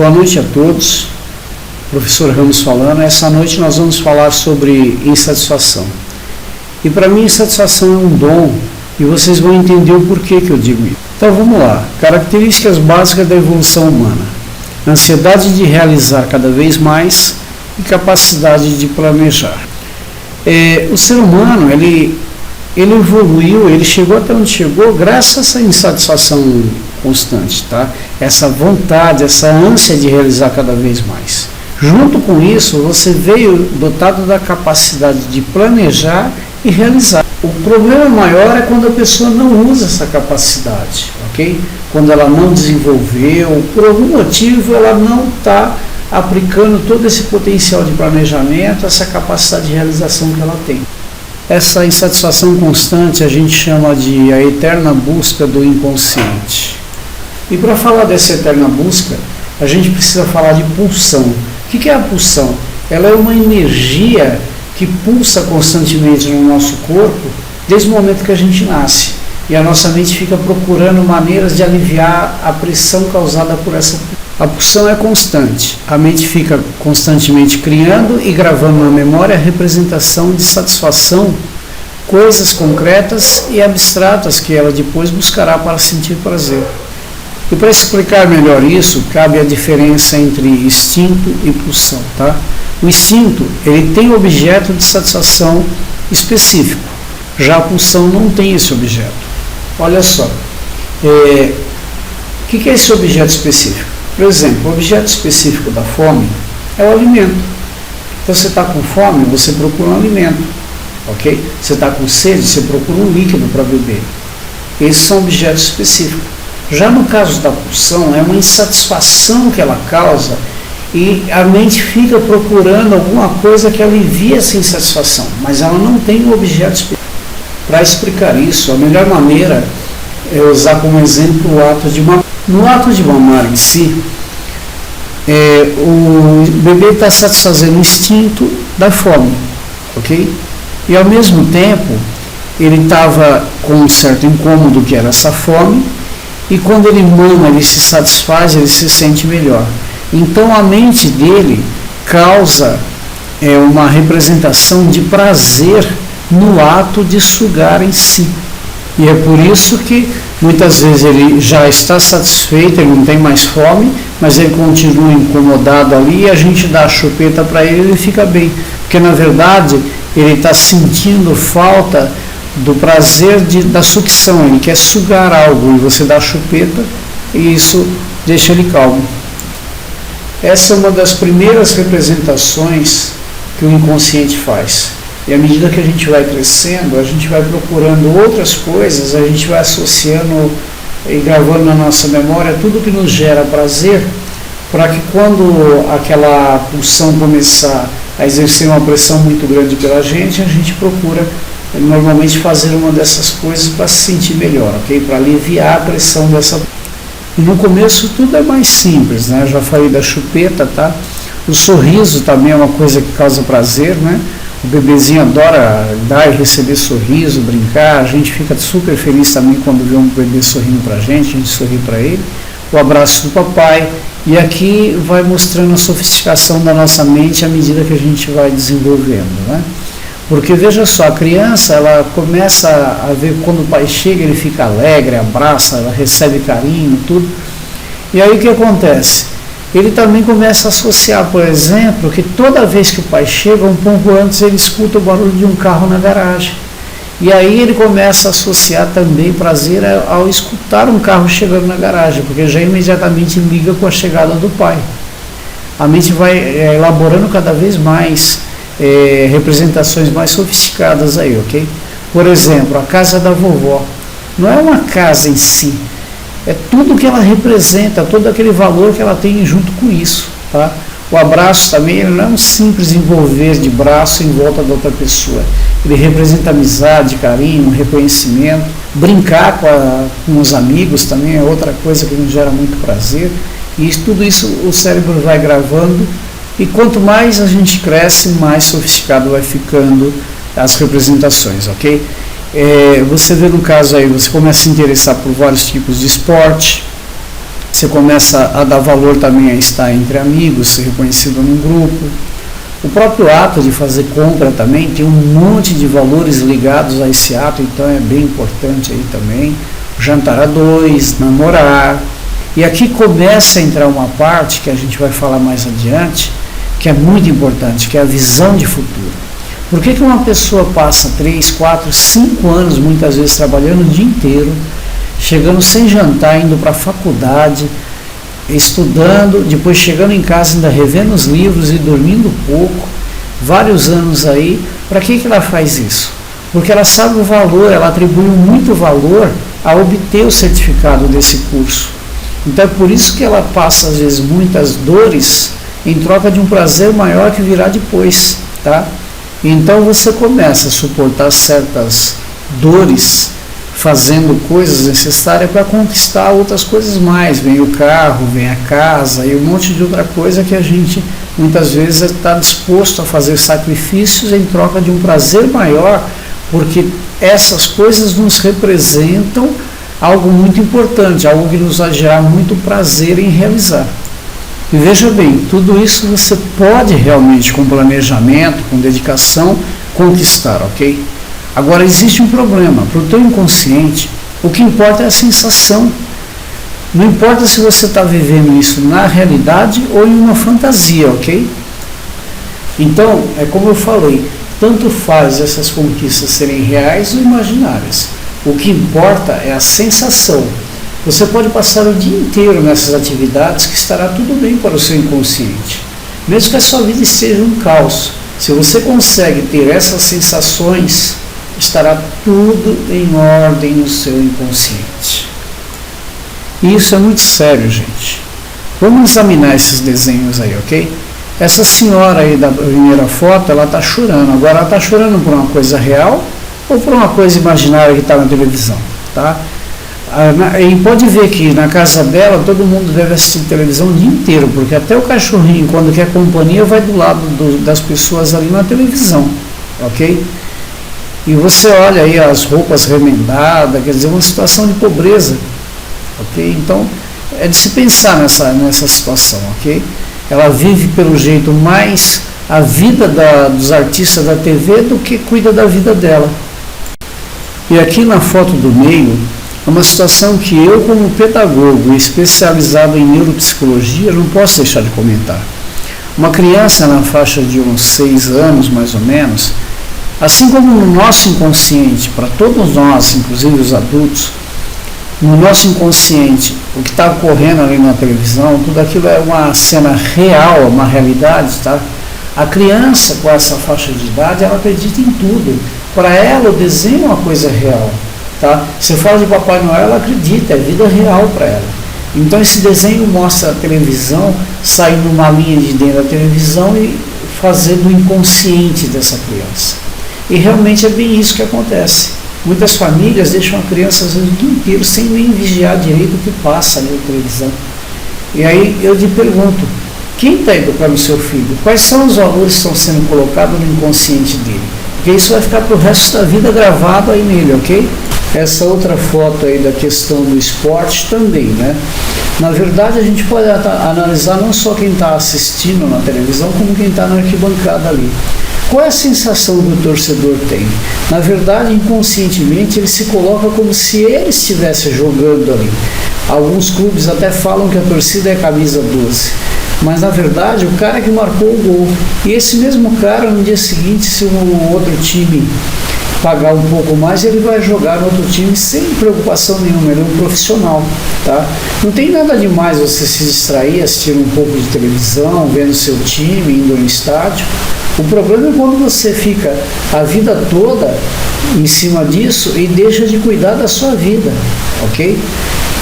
Boa noite a todos, professor Ramos falando. Essa noite nós vamos falar sobre insatisfação. E para mim insatisfação é um dom e vocês vão entender o porquê que eu digo isso. Então vamos lá, características básicas da evolução humana: ansiedade de realizar cada vez mais e capacidade de planejar. O ser humano, ele evoluiu, ele chegou até onde chegou graças a essa insatisfação constante, tá? Essa vontade, essa ânsia de realizar cada vez mais. Junto com isso, você veio dotado da capacidade de planejar e realizar. O problema maior é quando a pessoa não usa essa capacidade, ok? Quando ela não desenvolveu, por algum motivo ela não está aplicando todo esse potencial de planejamento, essa capacidade de realização que ela tem. Essa insatisfação constante a gente chama de a eterna busca do inconsciente. E para falar dessa eterna busca, a gente precisa falar de pulsão. O que é a pulsão? Ela é uma energia que pulsa constantemente no nosso corpo desde o momento que a gente nasce. E a nossa mente fica procurando maneiras de aliviar a pressão causada por essa pulsão. A pulsão é constante. A mente fica constantemente criando e gravando na memória a representação de satisfação, coisas concretas e abstratas que ela depois buscará para sentir prazer. E para explicar melhor isso, cabe a diferença entre instinto e pulsão, tá? O instinto, ele tem objeto de satisfação específico, já a pulsão não tem esse objeto. Olha só, o que é esse objeto específico? Por exemplo, o objeto específico da fome é o alimento. Então você está com fome, você procura um alimento, ok? Você está com sede, você procura um líquido para beber. Esses são objetos específicos. Já no caso da pulsão, é uma insatisfação que ela causa e a mente fica procurando alguma coisa que alivie essa insatisfação, mas ela não tem um objeto específico. Para explicar isso, a melhor maneira é usar como exemplo o ato de mamar. No ato de mamar em si, o bebê está satisfazendo o instinto da fome, ok? E ao mesmo tempo, ele estava com um certo incômodo que era essa fome, e quando ele mama, ele se satisfaz, ele se sente melhor. Então a mente dele causa uma representação de prazer no ato de sugar em si. E é por isso que muitas vezes ele já está satisfeito, ele não tem mais fome, mas ele continua incomodado ali e a gente dá a chupeta para ele e ele fica bem. Porque na verdade ele está sentindo falta do prazer da sucção, ele quer sugar algo e você dá a chupeta e isso deixa ele calmo. Essa é uma das primeiras representações que o inconsciente faz. E à medida que a gente vai crescendo, a gente vai procurando outras coisas, a gente vai associando e gravando na nossa memória tudo que nos gera prazer, para que quando aquela pulsão começar a exercer uma pressão muito grande pela gente, a gente procura normalmente fazer uma dessas coisas para se sentir melhor, ok? Para aliviar a pressão dessa. E no começo tudo é mais simples, né? Já falei da chupeta, tá? O sorriso também é uma coisa que causa prazer, né? O bebezinho adora dar e receber sorriso, brincar, a gente fica super feliz também quando vê um bebê sorrindo para a gente sorri para ele. O abraço do papai, e aqui vai mostrando a sofisticação da nossa mente à medida que a gente vai desenvolvendo, né? Porque veja só, a criança, ela começa a ver quando o pai chega, ele fica alegre, abraça, ela recebe carinho, tudo. E aí o que acontece? Ele também começa a associar, por exemplo, que toda vez que o pai chega, um pouco antes ele escuta o barulho de um carro na garagem. E aí ele começa a associar também prazer ao escutar um carro chegando na garagem, porque já imediatamente liga com a chegada do pai. A mente vai elaborando cada vez mais representações mais sofisticadas aí, ok? Por exemplo, a casa da vovó. Não é uma casa em si, é tudo que ela representa, todo aquele valor que ela tem junto com isso, tá? O abraço também, ele não é um simples envolver de braço em volta da outra pessoa. Ele representa amizade, carinho, reconhecimento. Brincar com os amigos também é outra coisa que nos gera muito prazer. E tudo isso o cérebro vai gravando. E quanto mais a gente cresce, mais sofisticado vai ficando as representações, ok? Você vê no caso aí, você começa a se interessar por vários tipos de esporte, Você começa a dar valor também a estar entre amigos, ser reconhecido num grupo. O próprio ato de fazer compra também tem um monte de valores ligados a esse ato, então é bem importante aí também. Jantar a dois, namorar. E aqui começa a entrar uma parte que a gente vai falar mais adiante, que é muito importante, que é a visão de futuro. Por que uma pessoa passa 3, 4, 5 anos, muitas vezes, trabalhando o dia inteiro, chegando sem jantar, indo para a faculdade, estudando, depois chegando em casa ainda revendo os livros e dormindo pouco, vários anos aí, para que ela faz isso? Porque ela sabe o valor, ela atribui muito valor a obter o certificado desse curso. Então é por isso que ela passa às vezes muitas dores em troca de um prazer maior que virá depois, tá? Então você começa a suportar certas dores fazendo coisas necessárias para conquistar outras coisas mais. Vem o carro, vem a casa e um monte de outra coisa que a gente muitas vezes está disposto a fazer sacrifícios em troca de um prazer maior, porque essas coisas nos representam algo muito importante, algo que nos vai gerar muito prazer em realizar. E veja bem, tudo isso você pode realmente, com planejamento, com dedicação, conquistar, ok? Agora, existe um problema. Para o teu inconsciente, o que importa é a sensação. Não importa se você está vivendo isso na realidade ou em uma fantasia, ok? Então, é como eu falei, tanto faz essas conquistas serem reais ou imaginárias. O que importa é a sensação. Você pode passar o dia inteiro nessas atividades que estará tudo bem para o seu inconsciente. Mesmo que a sua vida esteja um caos, se você consegue ter essas sensações, estará tudo em ordem no seu inconsciente. E isso é muito sério, gente. Vamos examinar esses desenhos aí, ok? Essa senhora aí da primeira foto, ela está chorando. Agora, ela está chorando por uma coisa real ou por uma coisa imaginária que está na televisão, tá? E pode ver que na casa dela todo mundo deve assistir televisão o dia inteiro, porque até o cachorrinho, quando quer companhia, vai do lado das pessoas ali na televisão, ok? E você olha aí as roupas remendadas, quer dizer, uma situação de pobreza, ok? Então, é de se pensar nessa situação, ok? Ela vive pelo jeito mais a vida dos artistas da TV do que cuida da vida dela. E aqui na foto do meio, é uma situação que eu, como pedagogo especializado em neuropsicologia, não posso deixar de comentar. Uma criança na faixa de uns 6 anos, mais ou menos, assim como no nosso inconsciente, para todos nós, inclusive os adultos, no nosso inconsciente, o que está ocorrendo ali na televisão, tudo aquilo é uma cena real, uma realidade, tá? A criança com essa faixa de idade, ela acredita em tudo. Para ela, o desenho é uma coisa real. Tá? Você fala de Papai Noel, ela acredita, é vida real para ela. Então esse desenho mostra a televisão saindo uma linha de dentro da televisão e fazendo o inconsciente dessa criança. E realmente é bem isso que acontece. Muitas famílias deixam a criança às vezes o dia inteiro sem nem vigiar direito o que passa ali na televisão. E aí eu te pergunto, quem está educando o seu filho? Quais são os valores que estão sendo colocados no inconsciente dele? Porque isso vai ficar para o resto da vida gravado aí nele, ok? Essa outra foto aí da questão do esporte também, né? Na verdade, a gente pode analisar não só quem está assistindo na televisão, como quem está na arquibancada ali. Qual é a sensação que o torcedor tem? Na verdade, inconscientemente, ele se coloca como se ele estivesse jogando ali. Alguns clubes até falam que a torcida é a camisa 12. Mas, na verdade, o cara que marcou o gol. E esse mesmo cara, no dia seguinte, se um outro time pagar um pouco mais, ele vai jogar no outro time sem preocupação nenhuma, ele é um profissional, tá? Não tem nada demais você se distrair, assistir um pouco de televisão, vendo seu time, indo no estádio. O problema é quando você fica a vida toda em cima disso e deixa de cuidar da sua vida, ok?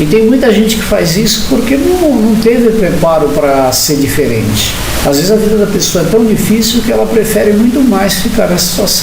E tem muita gente que faz isso porque não teve preparo para ser diferente. Às vezes a vida da pessoa é tão difícil que ela prefere muito mais ficar nessa situação.